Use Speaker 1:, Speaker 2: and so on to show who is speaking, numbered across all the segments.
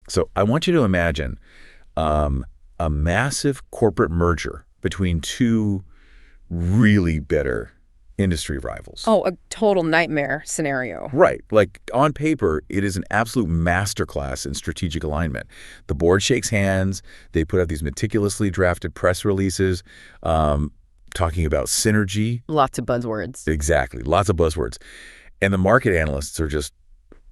Speaker 1: So I want you to imagine a massive corporate merger between two really bitter industry rivals.
Speaker 2: Oh, a total nightmare scenario.
Speaker 1: Right. Like, on paper, it is an absolute masterclass in strategic alignment. The board shakes hands. They put out these meticulously drafted press releases talking about synergy.
Speaker 2: Lots of buzzwords.
Speaker 1: Exactly. Lots of buzzwords. And the market analysts are just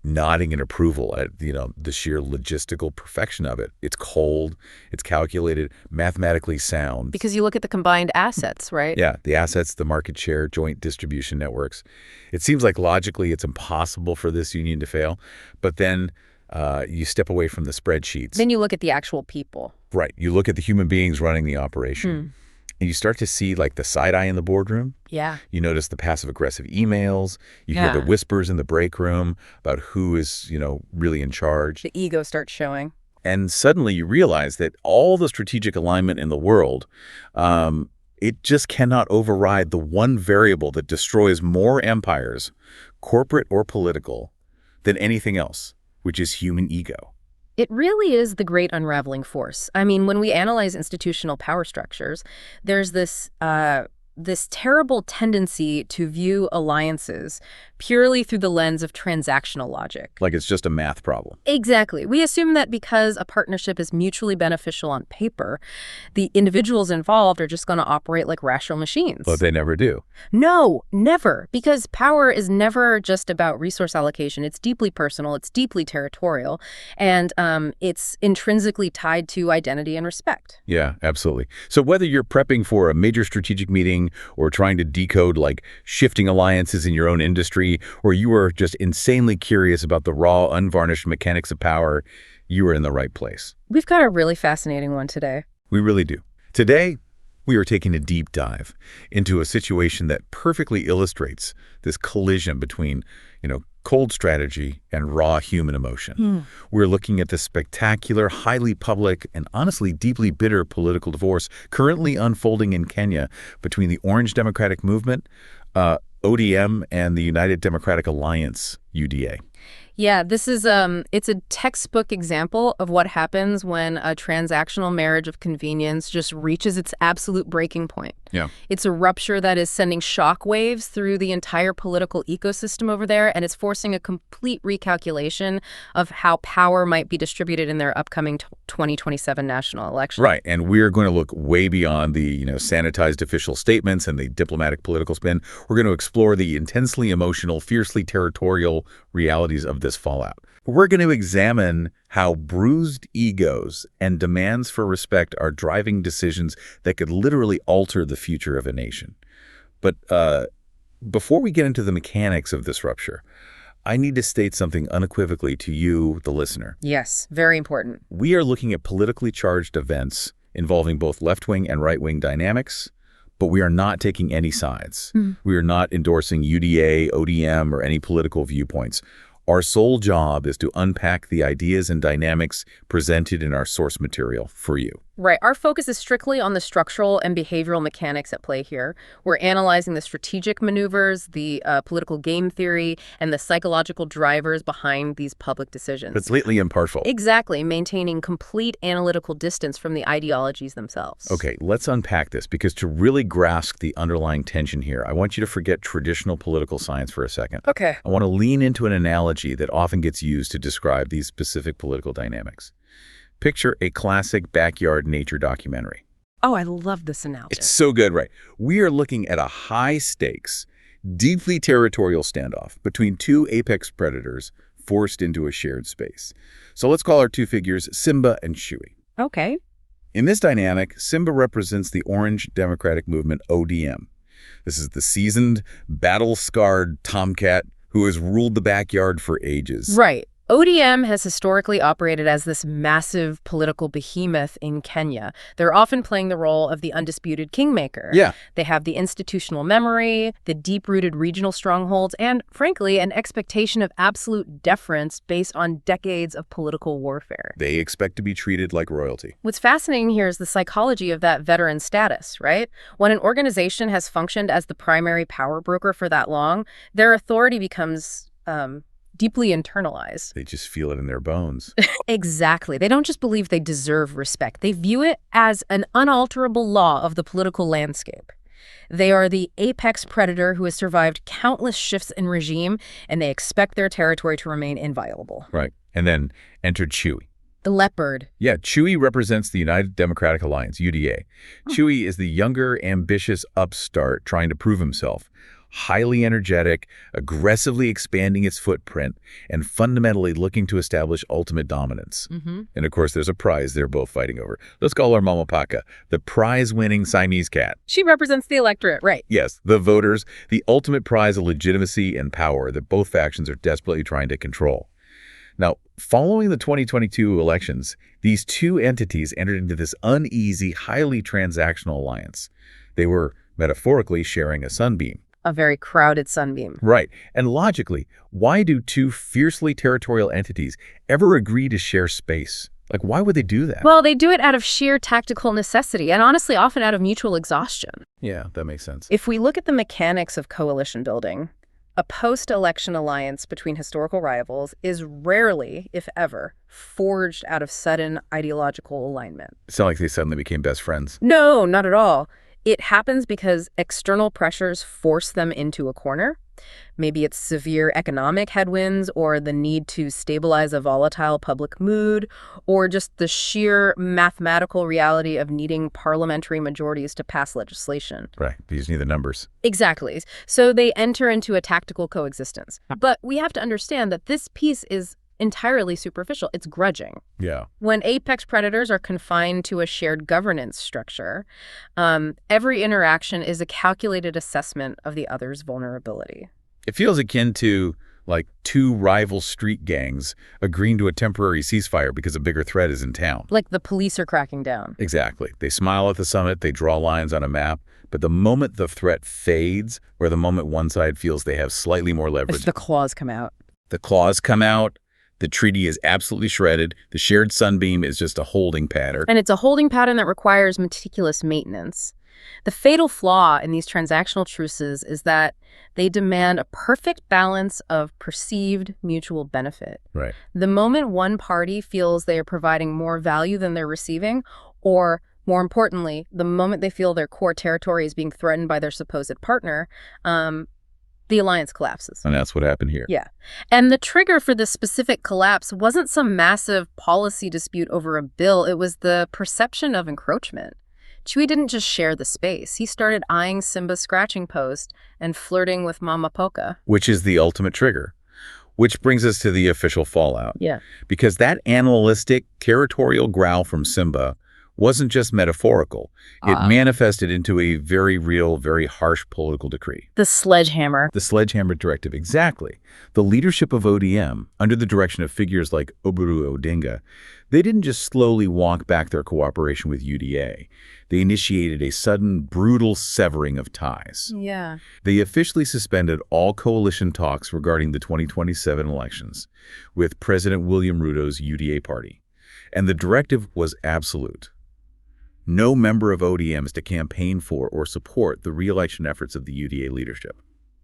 Speaker 1: nodding in approval at, the sheer logistical perfection of it. It's cold, it's calculated, mathematically sound.
Speaker 2: Because you look at the combined assets, right?
Speaker 1: Yeah, the assets, the market share, joint distribution networks. It seems like logically it's impossible for this union to fail, but then you step away from the spreadsheets.
Speaker 2: Then you look at the actual people.
Speaker 1: Right. You look at the human beings running the operation. And you start to see, like, the side eye in the boardroom.
Speaker 2: Yeah.
Speaker 1: You notice the passive-aggressive emails. You hear the whispers in the break room about who is, really in charge.
Speaker 2: The ego starts showing.
Speaker 1: And suddenly you realize that all the strategic alignment in the world, it just cannot override the one variable that destroys more empires, corporate or political, than anything else, which is human ego.
Speaker 2: It really is the great unraveling force. I mean, when we analyze institutional power structures, there's this terrible tendency to view alliances purely through the lens of transactional logic.
Speaker 1: Like it's just a math problem.
Speaker 2: Exactly. We assume that because a partnership is mutually beneficial on paper, the individuals involved are just going to operate like rational machines.
Speaker 1: But they never do.
Speaker 2: No, never. Because power is never just about resource allocation. It's deeply personal. It's deeply territorial. And it's intrinsically tied to identity and respect.
Speaker 1: Yeah, absolutely. So whether you're prepping for a major strategic meeting or trying to decode, like, shifting alliances in your own industry, or you are just insanely curious about the raw, unvarnished mechanics of power, you are in the right place.
Speaker 2: We've got a really fascinating one today.
Speaker 1: We really do. Today, we are taking a deep dive into a situation that perfectly illustrates this collision between, cold strategy and raw human emotion. We're looking at the spectacular, highly public, and honestly deeply bitter political divorce currently unfolding in Kenya between the Orange Democratic Movement, ODM, and the United Democratic Alliance, UDA.
Speaker 2: Yeah, this is it's a textbook example of what happens when a transactional marriage of convenience just reaches its absolute breaking point.
Speaker 1: Yeah.
Speaker 2: It's a rupture that is sending shockwaves through the entire political ecosystem over there, and it's forcing a complete recalculation of how power might be distributed in their upcoming 2027 national election.
Speaker 1: Right, and we're going to look way beyond the, sanitized official statements and the diplomatic political spin. We're going to explore the intensely emotional, fiercely territorial realities of this fallout. We're going to examine how bruised egos and demands for respect are driving decisions that could literally alter the future of a nation. But before we get into the mechanics of this rupture, I need to state something unequivocally to you, the listener.
Speaker 2: Yes, very important.
Speaker 1: We are looking at politically charged events involving both left-wing and right-wing dynamics, but we are not taking any sides. We are not endorsing UDA, ODM, or any political viewpoints. Our sole job is to unpack the ideas and dynamics presented in our source material for you.
Speaker 2: Right. Our focus is strictly on the structural and behavioral mechanics at play here. We're analyzing the strategic maneuvers, the political game theory, and the psychological drivers behind these public decisions.
Speaker 1: Completely impartial.
Speaker 2: Exactly. Maintaining complete analytical distance from the ideologies themselves.
Speaker 1: Okay, let's unpack this, because to really grasp the underlying tension here, I want you to forget traditional political science for a second.
Speaker 2: Okay.
Speaker 1: I want to lean into an analogy that often gets used to describe these specific political dynamics. Picture a classic backyard nature documentary.
Speaker 2: Oh, I love this analogy.
Speaker 1: It's so good, right? We are looking at a high-stakes, deeply territorial standoff between two apex predators forced into a shared space. So let's call our two figures Simba and Shui.
Speaker 2: Okay.
Speaker 1: In this dynamic, Simba represents the Orange Democratic Movement, ODM. This is the seasoned, battle-scarred tomcat who has ruled the backyard for ages.
Speaker 2: Right. ODM has historically operated as this massive political behemoth in Kenya. They're often playing the role of the undisputed kingmaker.
Speaker 1: Yeah.
Speaker 2: They have the institutional memory, the deep-rooted regional strongholds, and, frankly, an expectation of absolute deference based on decades of political warfare.
Speaker 1: They expect to be treated like royalty.
Speaker 2: What's fascinating here is the psychology of that veteran status, right? When an organization has functioned as the primary power broker for that long, their authority becomes deeply internalized.
Speaker 1: They just feel it in their bones.
Speaker 2: Exactly. They don't just believe they deserve respect. They view it as an unalterable law of the political landscape. They are the apex predator who has survived countless shifts in regime, and they expect their territory to remain inviolable.
Speaker 1: Right. And then entered Chewy.
Speaker 2: The leopard.
Speaker 1: Yeah, Chewy represents the United Democratic Alliance, UDA. Chewy is the younger, ambitious upstart trying to prove himself. Highly energetic, aggressively expanding its footprint, and fundamentally looking to establish ultimate dominance. And of course, there's a prize they're both fighting over. Let's call her Mama Paca, the prize-winning Siamese cat.
Speaker 2: She represents the electorate, right?
Speaker 1: Yes, the voters, the ultimate prize of legitimacy and power that both factions are desperately trying to control. Now, following the 2022 elections, these two entities entered into this uneasy, highly transactional alliance. They were, metaphorically, sharing a sunbeam.
Speaker 2: A very crowded sunbeam.
Speaker 1: Right. And logically, why do two fiercely territorial entities ever agree to share space? Like, why would they do that?
Speaker 2: Well, they do it out of sheer tactical necessity, and honestly, often out of mutual exhaustion.
Speaker 1: Yeah, that makes sense.
Speaker 2: If we look at the mechanics of coalition building, a post-election alliance between historical rivals is rarely, if ever, forged out of sudden ideological alignment.
Speaker 1: It's not like they suddenly became best friends.
Speaker 2: No, not at all. It happens because external pressures force them into a corner. Maybe it's severe economic headwinds or the need to stabilize a volatile public mood or just the sheer mathematical reality of needing parliamentary majorities to pass legislation.
Speaker 1: Right. They just need the numbers.
Speaker 2: Exactly. So they enter into a tactical coexistence. But we have to understand that this piece is entirely superficial. It's grudging.
Speaker 1: Yeah.
Speaker 2: When apex predators are confined to a shared governance structure, every interaction is a calculated assessment of the other's vulnerability.
Speaker 1: It feels akin to, like, two rival street gangs agreeing to a temporary ceasefire because a bigger threat is in town.
Speaker 2: Like the police are cracking down.
Speaker 1: Exactly. They smile at the summit, they draw lines on a map, but the moment the threat fades, or the moment one side feels they have slightly more leverage,
Speaker 2: The claws come out.
Speaker 1: the claws come out. The treaty is absolutely shredded. The shared sunbeam is just a holding pattern.
Speaker 2: And it's a holding pattern that requires meticulous maintenance. The fatal flaw in these transactional truces is that they demand a perfect balance of perceived mutual benefit.
Speaker 1: Right.
Speaker 2: The moment one party feels they are providing more value than they're receiving, or more importantly, the moment they feel their core territory is being threatened by their supposed partner, the alliance collapses.
Speaker 1: And that's what happened here.
Speaker 2: Yeah. And the trigger for this specific collapse wasn't some massive policy dispute over a bill. It was the perception of encroachment. Chewy didn't just share the space. He started eyeing Simba's scratching post and flirting with Mama Poca.
Speaker 1: Which is the ultimate trigger. Which brings us to the official fallout.
Speaker 2: Yeah.
Speaker 1: Because that animalistic, territorial growl from Simba wasn't just metaphorical. It manifested into a very real, very harsh political decree.
Speaker 2: The sledgehammer.
Speaker 1: The sledgehammer directive, exactly. The leadership of ODM, under the direction of figures like Oburu Odinga, they didn't just slowly walk back their cooperation with UDA. They initiated a sudden, brutal severing of ties.
Speaker 2: Yeah.
Speaker 1: They officially suspended all coalition talks regarding the 2027 elections with President William Ruto's UDA party. And the directive was absolute. No member of ODM is to campaign for or support the re-election efforts of the UDA leadership.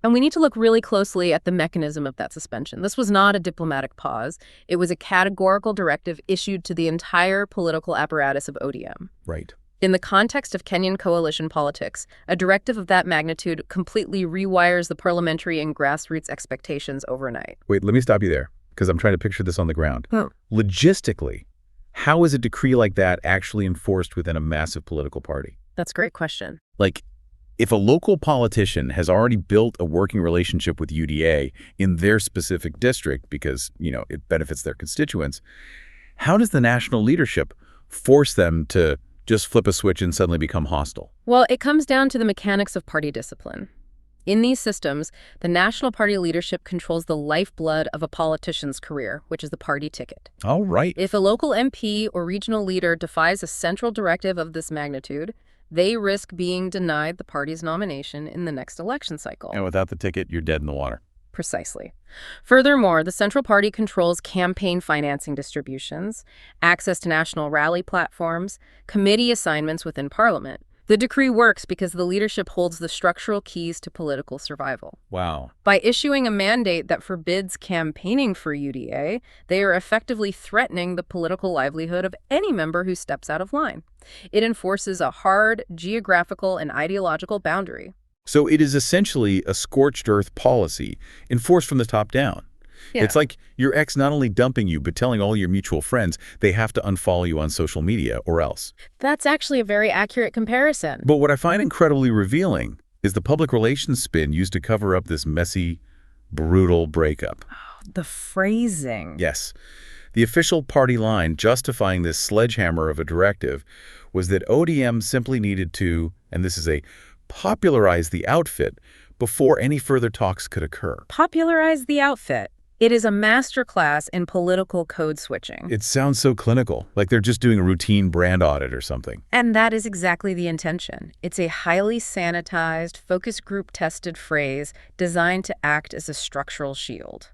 Speaker 2: And we need to look really closely at the mechanism of that suspension. This was not a diplomatic pause. It was a categorical directive issued to the entire political apparatus of ODM.
Speaker 1: Right.
Speaker 2: In the context of Kenyan coalition politics, a directive of that magnitude completely rewires the parliamentary and grassroots expectations overnight.
Speaker 1: Wait, let me stop you there, because I'm trying to picture this on the ground. Logistically, how is a decree like that actually enforced within a massive political party?
Speaker 2: That's a great question.
Speaker 1: Like, if a local politician has already built a working relationship with UDA in their specific district because, it benefits their constituents, how does the national leadership force them to just flip a switch and suddenly become hostile?
Speaker 2: Well, it comes down to the mechanics of party discipline. In these systems, the national party leadership controls the lifeblood of a politician's career, which is the party ticket.
Speaker 1: All right.
Speaker 2: If a local MP or regional leader defies a central directive of this magnitude, they risk being denied the party's nomination in the next election cycle.
Speaker 1: And without the ticket, you're dead in the water.
Speaker 2: Precisely. Furthermore, the central party controls campaign financing distributions, access to national rally platforms, committee assignments within Parliament. The decree works because the leadership holds the structural keys to political survival.
Speaker 1: Wow.
Speaker 2: By issuing a mandate that forbids campaigning for UDA, they are effectively threatening the political livelihood of any member who steps out of line. It enforces a hard geographical and ideological boundary.
Speaker 1: So it is essentially a scorched earth policy enforced from the top down.
Speaker 2: Yeah.
Speaker 1: It's like your ex not only dumping you, but telling all your mutual friends they have to unfollow you on social media or else.
Speaker 2: That's actually a very accurate comparison.
Speaker 1: But what I find incredibly revealing is the public relations spin used to cover up this messy, brutal breakup.
Speaker 2: The phrasing.
Speaker 1: Yes. The official party line justifying this sledgehammer of a directive was that ODM simply needed to, and this is popularize the outfit before any further talks could occur.
Speaker 2: Popularize the outfit. It is a masterclass in political code switching.
Speaker 1: It sounds so clinical, like they're just doing a routine brand audit or something.
Speaker 2: And that is exactly the intention. It's a highly sanitized, focus group-tested phrase designed to act as a structural shield.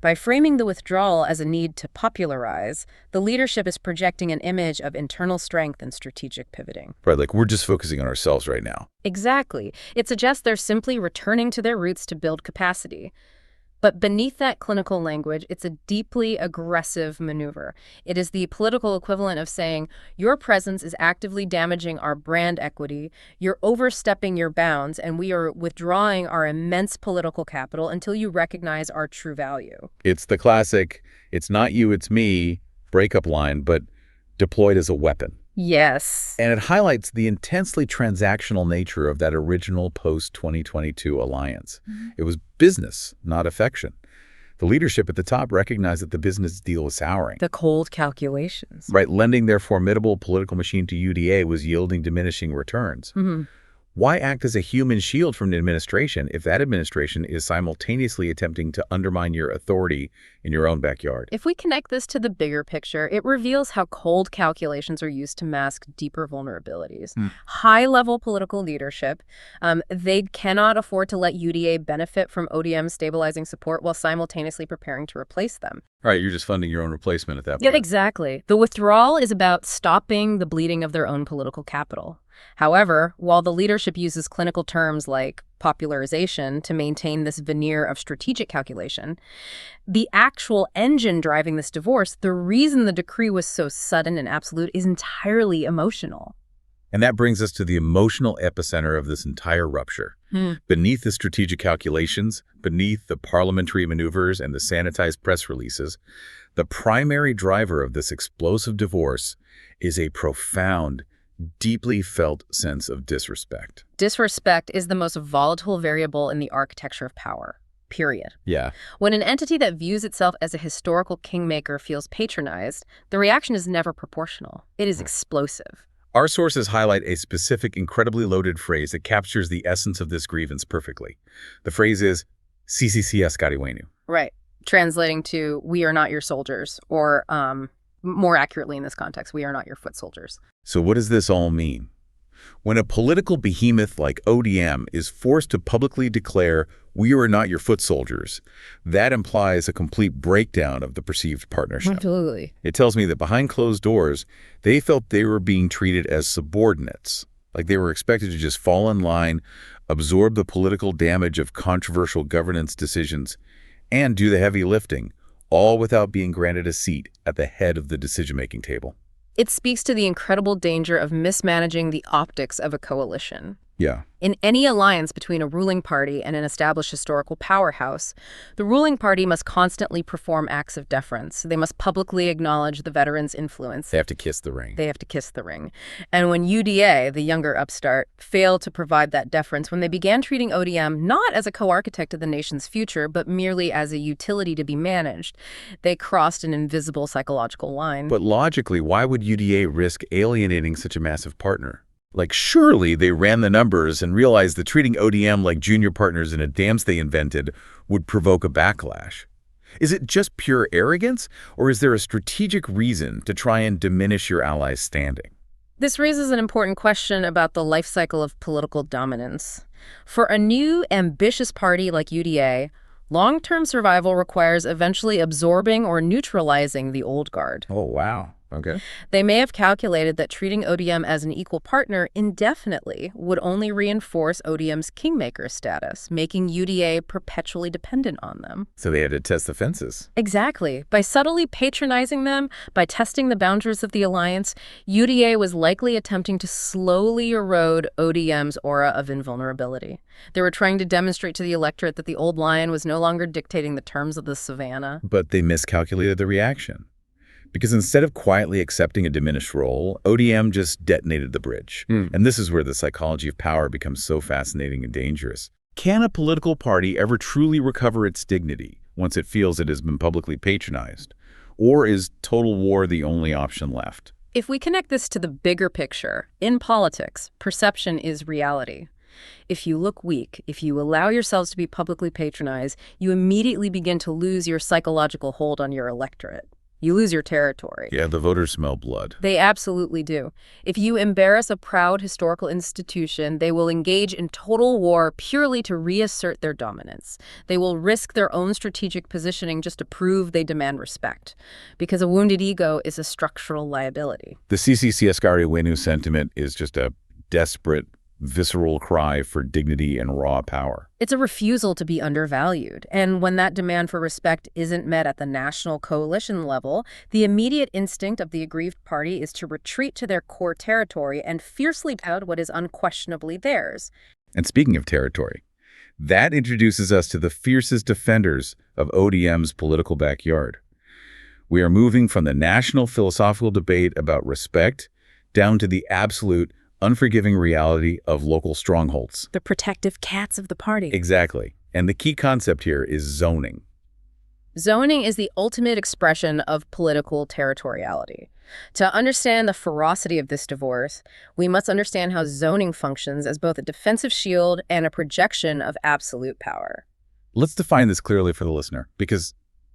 Speaker 2: By framing the withdrawal as a need to popularize, the leadership is projecting an image of internal strength and strategic pivoting.
Speaker 1: Right, like we're just focusing on ourselves right now.
Speaker 2: Exactly. It suggests they're simply returning to their roots to build capacity. But beneath that clinical language, it's a deeply aggressive maneuver. It is the political equivalent of saying, your presence is actively damaging our brand equity, you're overstepping your bounds, and we are withdrawing our immense political capital until you recognize our true value.
Speaker 1: It's the classic, it's not you, it's me, breakup line, but deployed as a weapon.
Speaker 2: Yes.
Speaker 1: And it highlights the intensely transactional nature of that original post-2022 alliance. It was business, not affection. The leadership at the top recognized that the business deal was souring.
Speaker 2: The cold calculations.
Speaker 1: Right, lending their formidable political machine to UDA was yielding diminishing returns. Why act as a human shield from an administration if that administration is simultaneously attempting to undermine your authority in your own backyard?
Speaker 2: If we connect this to the bigger picture, it reveals how cold calculations are used to mask deeper vulnerabilities. High-level political leadership, they cannot afford to let UDA benefit from ODM stabilizing support while simultaneously preparing to replace them.
Speaker 1: All right, you're just funding your own replacement at that point.
Speaker 2: Yeah, exactly. The withdrawal is about stopping the bleeding of their own political capital. However, while the leadership uses clinical terms like popularization to maintain this veneer of strategic calculation, the actual engine driving this divorce, the reason the decree was so sudden and absolute, is entirely emotional.
Speaker 1: And that brings us to the emotional epicenter of this entire rupture. Beneath the strategic calculations, beneath the parliamentary maneuvers and the sanitized press releases, the primary driver of this explosive divorce is a profound, deeply felt sense of disrespect.
Speaker 2: Disrespect is the most volatile variable in the architecture of power, period.
Speaker 1: Yeah.
Speaker 2: When an entity that views itself as a historical kingmaker feels patronized, the reaction is never proportional. It is explosive.
Speaker 1: Our sources highlight a specific, incredibly loaded phrase that captures the essence of this grievance perfectly. The phrase is, CCCS Kariwenu.
Speaker 2: Right. Translating to, we are not your soldiers, or more accurately in this context, we are not your foot soldiers.
Speaker 1: So what does this all mean? When a political behemoth like ODM is forced to publicly declare, we are not your foot soldiers, that implies a complete breakdown of the perceived partnership.
Speaker 2: Absolutely.
Speaker 1: It tells me that behind closed doors, they felt they were being treated as subordinates, like they were expected to just fall in line, absorb the political damage of controversial governance decisions, and do the heavy lifting, all without being granted a seat at the head of the decision-making table.
Speaker 2: It speaks to the incredible danger of mismanaging the optics of a coalition.
Speaker 1: Yeah.
Speaker 2: In any alliance between a ruling party and an established historical powerhouse, the ruling party must constantly perform acts of deference. They must publicly acknowledge the veterans' influence.
Speaker 1: They have to kiss the ring.
Speaker 2: They have to kiss the ring. And when UDA, the younger upstart, failed to provide that deference, when they began treating ODM not as a co-architect of the nation's future, but merely as a utility to be managed, they crossed an invisible psychological line.
Speaker 1: But logically, why would UDA risk alienating such a massive partner? Like, surely they ran the numbers and realized that treating ODM like junior partners in a dance they invented would provoke a backlash. Is it just pure arrogance, or is there a strategic reason to try and diminish your allies' standing?
Speaker 2: This raises an important question about the life cycle of political dominance. For a new, ambitious party like UDA, long-term survival requires eventually absorbing or neutralizing the old guard.
Speaker 1: Oh, wow. Okay.
Speaker 2: They may have calculated that treating ODM as an equal partner indefinitely would only reinforce ODM's kingmaker status, making UDA perpetually dependent on them.
Speaker 1: So they had to test the fences.
Speaker 2: Exactly. By subtly patronizing them, by testing the boundaries of the alliance, UDA was likely attempting to slowly erode ODM's aura of invulnerability. They were trying to demonstrate to the electorate that the old lion was no longer dictating the terms of the savannah.
Speaker 1: But they miscalculated the reaction. Because instead of quietly accepting a diminished role, ODM just detonated the bridge. And this is where the psychology of power becomes so fascinating and dangerous. Can a political party ever truly recover its dignity once it feels it has been publicly patronized? Or is total war the only option left?
Speaker 2: If we connect this to the bigger picture, in politics, perception is reality. If you look weak, if you allow yourselves to be publicly patronized, you immediately begin to lose your psychological hold on your electorate. You lose your territory.
Speaker 1: Yeah, the voters smell blood.
Speaker 2: They absolutely do. If you embarrass a proud historical institution, they will engage in total war purely to reassert their dominance. They will risk their own strategic positioning just to prove they demand respect. Because a wounded ego is a structural liability.
Speaker 1: The CCCSKari Wenu sentiment is just a desperate, visceral cry for dignity and raw power.
Speaker 2: It's a refusal to be undervalued. And when that demand for respect isn't met at the national coalition level, the immediate instinct of the aggrieved party is to retreat to their core territory and fiercely pound what is unquestionably theirs.
Speaker 1: And speaking of territory, that introduces us to the fiercest defenders of ODM's political backyard. We are moving from the national philosophical debate about respect down to the absolute unforgiving reality of local strongholds.
Speaker 2: The protective cats of the party.
Speaker 1: Exactly. And the key concept here is zoning.
Speaker 2: Zoning is the ultimate expression of political territoriality. To understand the ferocity of this divorce, we must understand how zoning functions as both a defensive shield and a projection of absolute power.
Speaker 1: Let's define this clearly for the listener, because,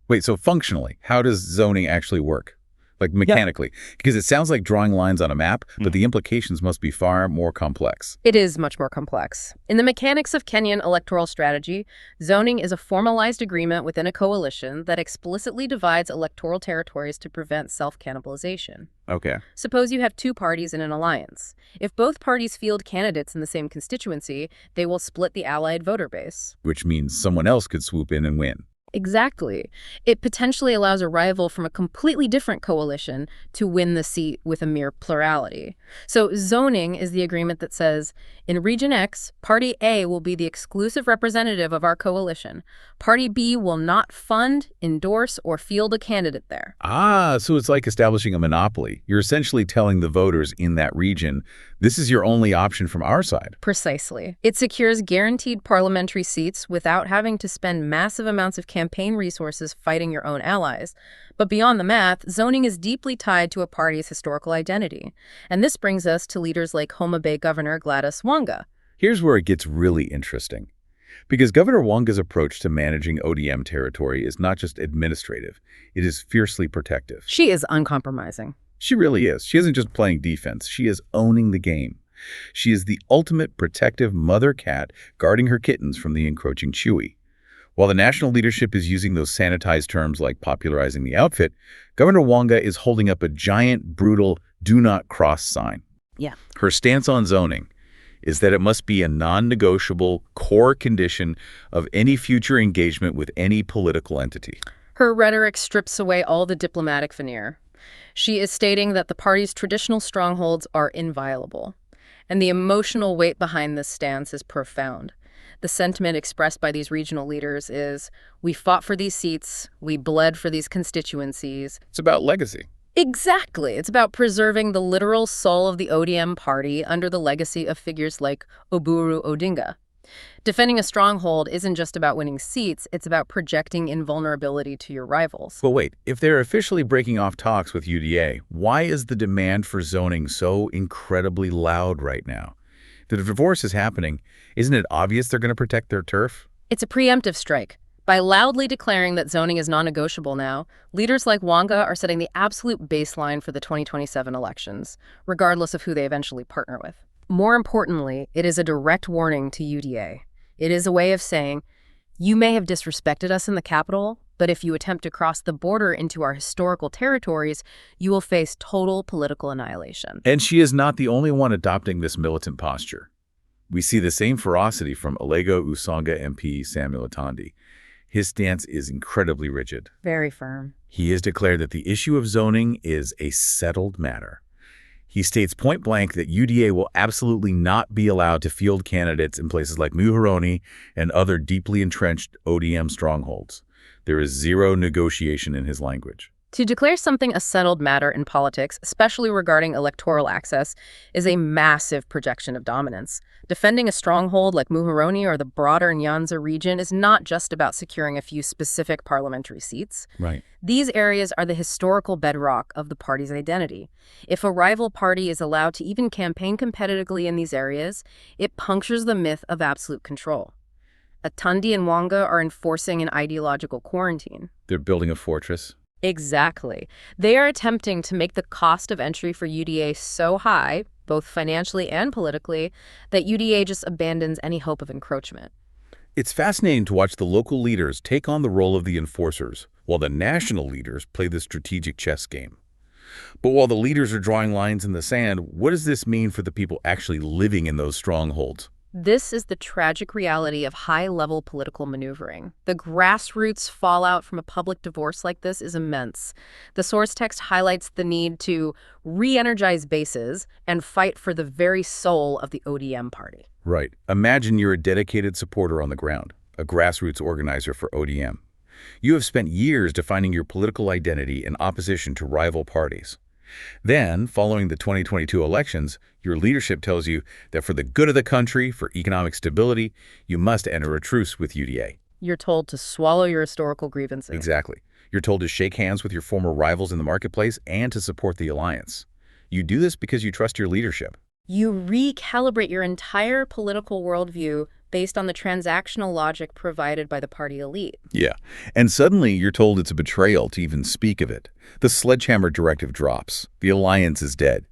Speaker 1: wait, so functionally, how does zoning actually work? Like mechanically, because it sounds like drawing lines on a map, but the implications must be far more complex.
Speaker 2: It is much more complex. In the mechanics of Kenyan electoral strategy, zoning is a formalized agreement within a coalition that explicitly divides electoral territories to prevent self-cannibalization.
Speaker 1: Okay.
Speaker 2: Suppose you have two parties in an alliance. If both parties field candidates in the same constituency, they will split the allied voter base.
Speaker 1: Which means someone else could swoop in and win.
Speaker 2: Exactly. It potentially allows a rival from a completely different coalition to win the seat with a mere plurality. So zoning is the agreement that says, in Region X, Party A will be the exclusive representative of our coalition. Party B will not fund, endorse, or field a candidate there.
Speaker 1: Ah, so it's like establishing a monopoly. You're essentially telling the voters in that region, this is your only option from our side.
Speaker 2: Precisely. It secures guaranteed parliamentary seats without having to spend massive amounts of campaign resources fighting your own allies. But beyond the math, zoning is deeply tied to a party's historical identity. And this brings us to leaders like Homa Bay Governor Gladys Wanga.
Speaker 1: Here's where it gets really interesting. Because Governor Wanga's approach to managing ODM territory is not just administrative, it is fiercely protective.
Speaker 2: She is uncompromising.
Speaker 1: She really is. She isn't just playing defense, she is owning the game. She is the ultimate protective mother cat guarding her kittens from the encroaching Chewy. While the national leadership is using those sanitized terms like popularizing the outfit, Governor Wanga is holding up a giant, brutal, do not cross sign.
Speaker 2: Yeah.
Speaker 1: Her stance on zoning is that it must be a non-negotiable core condition of any future engagement with any political entity.
Speaker 2: Her rhetoric strips away all the diplomatic veneer. She is stating that the party's traditional strongholds are inviolable. And the emotional weight behind this stance is profound. The sentiment expressed by these regional leaders is, we fought for these seats, we bled for these constituencies.
Speaker 1: It's about legacy.
Speaker 2: Exactly. It's about preserving the literal soul of the ODM party under the legacy of figures like Oburu Odinga. Defending a stronghold isn't just about winning seats, it's about projecting invulnerability to your rivals.
Speaker 1: But wait, if they're officially breaking off talks with UDA, why is the demand for zoning so incredibly loud right now? If the divorce is happening, isn't it obvious they're going to protect their turf?
Speaker 2: It's a preemptive strike. By loudly declaring that zoning is non-negotiable now, leaders like Wanga are setting the absolute baseline for the 2027 elections, regardless of who they eventually partner with. More importantly, it is a direct warning to UDA. It is a way of saying, you may have disrespected us in the Capitol, But if you attempt to cross the border into our historical territories, you will face total political annihilation.
Speaker 1: And she is not the only one adopting this militant posture. We see the same ferocity from Alego Usonga MP Samuel Atandi. His stance is incredibly rigid.
Speaker 2: Very firm.
Speaker 1: He has declared that the issue of zoning is a settled matter. He states point blank that UDA will absolutely not be allowed to field candidates in places like Muhoroni and other deeply entrenched ODM strongholds. There is zero negotiation in his language.
Speaker 2: To declare something a settled matter in politics, especially regarding electoral access, is a massive projection of dominance. Defending a stronghold like Muhoroni or the broader Nyanza region is not just about securing a few specific parliamentary seats.
Speaker 1: Right.
Speaker 2: These areas are the historical bedrock of the party's identity. If a rival party is allowed to even campaign competitively in these areas, it punctures the myth of absolute control. Atandi and Wanga are enforcing an ideological quarantine.
Speaker 1: They're building a fortress.
Speaker 2: Exactly. They are attempting to make the cost of entry for UDA so high, both financially and politically, that UDA just abandons any hope of encroachment.
Speaker 1: It's fascinating to watch the local leaders take on the role of the enforcers, while the national leaders play the strategic chess game. But while the leaders are drawing lines in the sand, what does this mean for the people actually living in those strongholds?
Speaker 2: This is the tragic reality of high-level political maneuvering. The grassroots fallout from a public divorce like this is immense. The source text highlights the need to re-energize bases and fight for the very soul of the ODM party.
Speaker 1: Right. Imagine you're a dedicated supporter on the ground, a grassroots organizer for ODM. You have spent years defining your political identity in opposition to rival parties. Then, following the 2022 elections, your leadership tells you that for the good of the country, for economic stability, you must enter a truce with UDA.
Speaker 2: You're told to swallow your historical grievances.
Speaker 1: Exactly. You're told to shake hands with your former rivals in the marketplace and to support the alliance. You do this because you trust your leadership.
Speaker 2: You recalibrate your entire political worldview based on the transactional logic provided by the party elite.
Speaker 1: Yeah. And suddenly you're told it's a betrayal to even speak of it. The sledgehammer directive drops. The alliance is dead.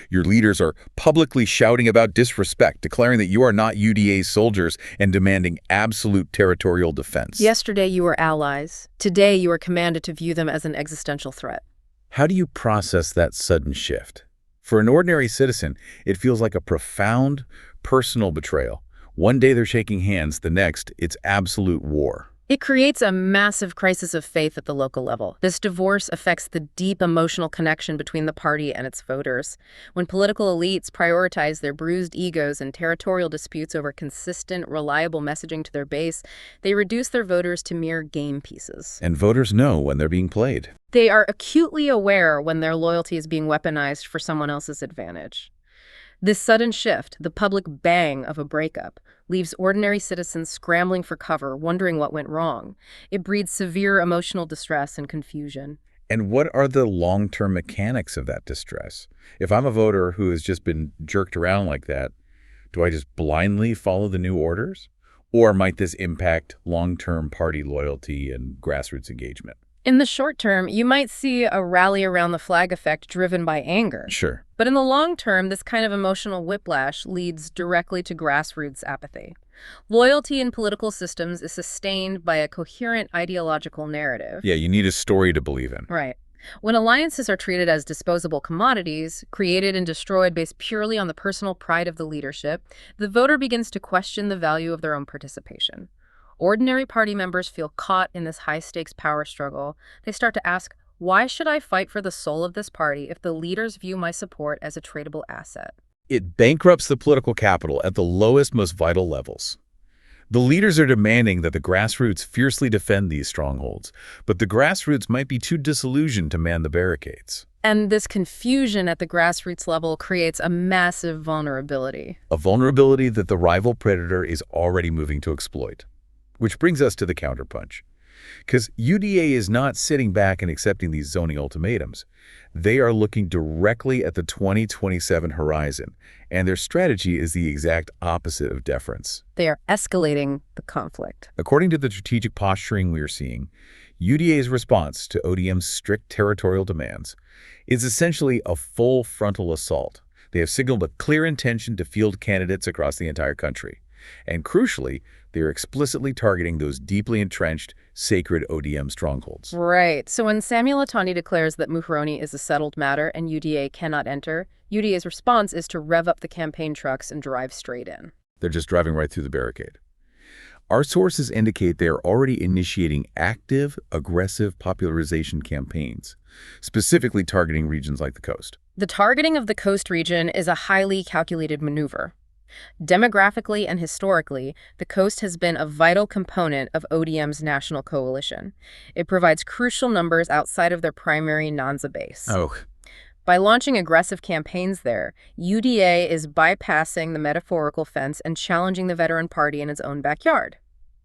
Speaker 1: Your leaders are publicly shouting about disrespect, declaring that you are not UDA's soldiers and demanding absolute territorial defense.
Speaker 2: Yesterday you were allies. Today you are commanded to view them as an existential threat.
Speaker 1: How do you process that sudden shift? For an ordinary citizen, it feels like a profound, personal betrayal. One day they're shaking hands, the next, it's absolute war.
Speaker 2: It creates a massive crisis of faith at the local level. This divorce affects the deep emotional connection between the party and its voters. When political elites prioritize their bruised egos and territorial disputes over consistent, reliable messaging to their base, they reduce their voters to mere game pieces.
Speaker 1: And voters know when they're being played.
Speaker 2: They are acutely aware when their loyalty is being weaponized for someone else's advantage. This sudden shift, the public bang of a breakup, leaves ordinary citizens scrambling for cover, wondering what went wrong. It breeds severe emotional distress and confusion.
Speaker 1: And what are the long-term mechanics of that distress? If I'm a voter who has just been jerked around like that, do I just blindly follow the new orders? Or might this impact long-term party loyalty and grassroots engagement?
Speaker 2: In the short term, you might see a rally around the flag effect driven by anger.
Speaker 1: Sure.
Speaker 2: But in the long term, this kind of emotional whiplash leads directly to grassroots apathy. Loyalty in political systems is sustained by a coherent ideological narrative.
Speaker 1: Yeah, you need a story to believe in.
Speaker 2: Right. When alliances are treated as disposable commodities, created and destroyed based purely on the personal pride of the leadership, the voter begins to question the value of their own participation. Ordinary party members feel caught in this high-stakes power struggle. They start to ask, why should I fight for the soul of this party if the leaders view my support as a tradable asset?
Speaker 1: It bankrupts the political capital at the lowest, most vital levels. The leaders are demanding that the grassroots fiercely defend these strongholds, but the grassroots might be too disillusioned to man the barricades.
Speaker 2: And this confusion at the grassroots level creates a massive vulnerability.
Speaker 1: A vulnerability that the rival predator is already moving to exploit. Which brings us to the counterpunch. Because UDA is not sitting back and accepting these zoning ultimatums. They are looking directly at the 2027 horizon, and their strategy is the exact opposite of deference.
Speaker 2: They are escalating the conflict.
Speaker 1: According to the strategic posturing we are seeing, UDA's response to ODM's strict territorial demands is essentially a full frontal assault. They have signaled a clear intention to field candidates across the entire country. And crucially, they're explicitly targeting those deeply entrenched, sacred ODM strongholds.
Speaker 2: Right. So when Samuel Atandi declares that Muhoroni is a settled matter and UDA cannot enter, UDA's response is to rev up the campaign trucks and drive straight in.
Speaker 1: They're just driving right through the barricade. Our sources indicate they are already initiating active, aggressive popularization campaigns, specifically targeting regions like the coast.
Speaker 2: The targeting of the coast region is a highly calculated maneuver. Demographically and historically, the coast has been a vital component of ODM's national coalition. It provides crucial numbers outside of their primary Nyanza base.
Speaker 1: Oh.
Speaker 2: By launching aggressive campaigns there, UDA is bypassing the metaphorical fence and challenging the veteran party in its own backyard.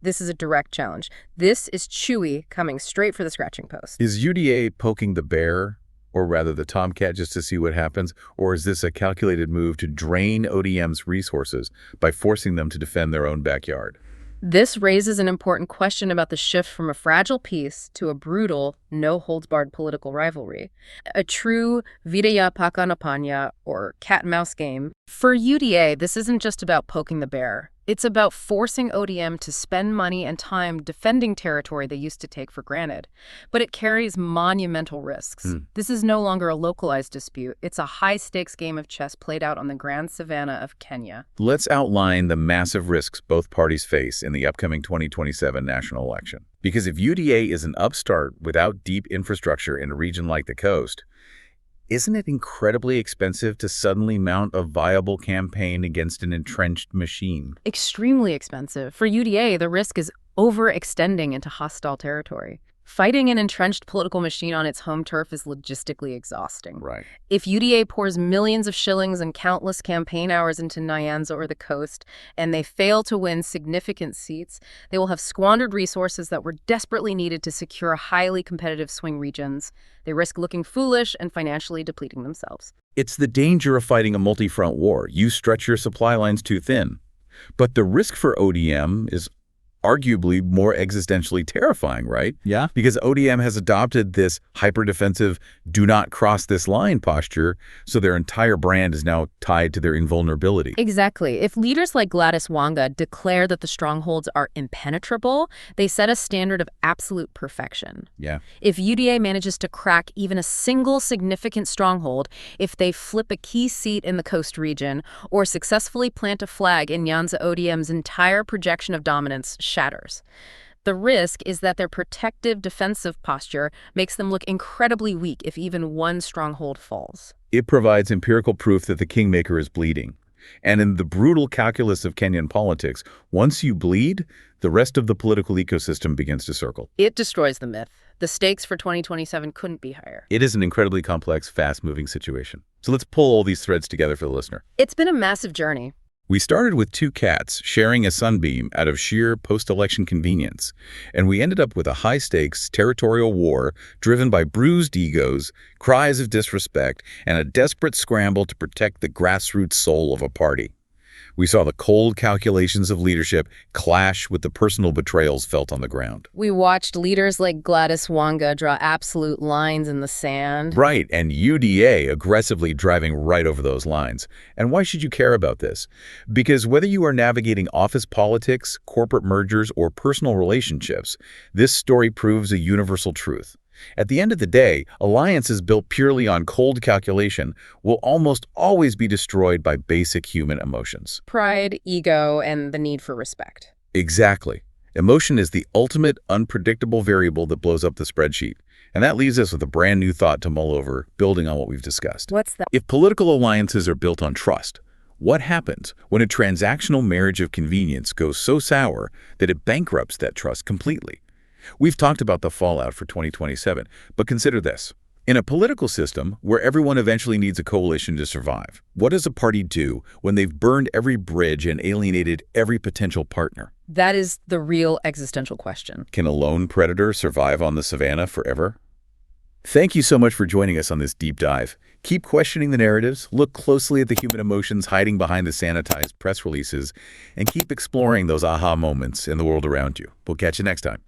Speaker 2: This is a direct challenge. This is Chewy coming straight for the scratching post.
Speaker 1: Is UDA poking the bear, or rather the tomcat, just to see what happens? Or is this a calculated move to drain ODM's resources by forcing them to defend their own backyard?
Speaker 2: This raises an important question about the shift from a fragile peace to a brutal, no-holds-barred political rivalry. A true vidya pakanapanya, or cat-and-mouse game. For UDA, this isn't just about poking the bear. It's about forcing ODM to spend money and time defending territory they used to take for granted. But it carries monumental risks. This is no longer a localized dispute. It's a high-stakes game of chess played out on the grand savanna of Kenya.
Speaker 1: Let's outline the massive risks both parties face in the upcoming 2027 national election. Because if UDA is an upstart without deep infrastructure in a region like the coast, isn't it incredibly expensive to suddenly mount a viable campaign against an entrenched machine?
Speaker 2: Extremely expensive. For UDA, the risk is overextending into hostile territory. Fighting an entrenched political machine on its home turf is logistically exhausting.
Speaker 1: Right.
Speaker 2: If UDA pours millions of shillings and countless campaign hours into Nyanza or the coast, and they fail to win significant seats, they will have squandered resources that were desperately needed to secure highly competitive swing regions. They risk looking foolish and financially depleting themselves.
Speaker 1: It's the danger of fighting a multi-front war. You stretch your supply lines too thin. But the risk for ODM is arguably more existentially terrifying, right?
Speaker 3: Yeah.
Speaker 1: Because ODM has adopted this hyper-defensive, do not cross this line posture, so their entire brand is now tied to their invulnerability.
Speaker 2: Exactly. If leaders like Gladys Wanga declare that the strongholds are impenetrable, they set a standard of absolute perfection.
Speaker 1: Yeah.
Speaker 2: If UDA manages to crack even a single significant stronghold, if they flip a key seat in the coast region, or successfully plant a flag in Nyanza, ODM's entire projection of dominance shatters. The risk is that their protective defensive posture makes them look incredibly weak if even one stronghold falls.
Speaker 1: It provides empirical proof that the kingmaker is bleeding. And in the brutal calculus of Kenyan politics, once you bleed, the rest of the political ecosystem begins to circle.
Speaker 2: It destroys the myth. The stakes for 2027 couldn't be higher.
Speaker 1: It is an incredibly complex, fast-moving situation. So let's pull all these threads together for the listener.
Speaker 2: It's been a massive journey.
Speaker 1: We started with two cats sharing a sunbeam out of sheer post-election convenience, and we ended up with a high-stakes territorial war driven by bruised egos, cries of disrespect, and a desperate scramble to protect the grassroots soul of a party. We saw the cold calculations of leadership clash with the personal betrayals felt on the ground.
Speaker 2: We watched leaders like Gladys Wanga draw absolute lines in the sand.
Speaker 1: Right, and UDA aggressively driving right over those lines. And why should you care about this? Because whether you are navigating office politics, corporate mergers, or personal relationships, this story proves a universal truth. At the end of the day, alliances built purely on cold calculation will almost always be destroyed by basic human emotions.
Speaker 2: Pride, ego, and the need for respect.
Speaker 1: Exactly. Emotion is the ultimate unpredictable variable that blows up the spreadsheet. And that leaves us with a brand new thought to mull over, building on what we've discussed.
Speaker 2: What's that?
Speaker 1: If political alliances are built on trust, what happens when a transactional marriage of convenience goes so sour that it bankrupts that trust completely? We've talked about the fallout for 2027, but consider this. In a political system where everyone eventually needs a coalition to survive, what does a party do when they've burned every bridge and alienated every potential partner?
Speaker 2: That is the real existential question.
Speaker 1: Can a lone predator survive on the savannah forever? Thank you so much for joining us on this deep dive. Keep questioning the narratives, look closely at the human emotions hiding behind the sanitized press releases, and keep exploring those aha moments in the world around you. We'll catch you next time.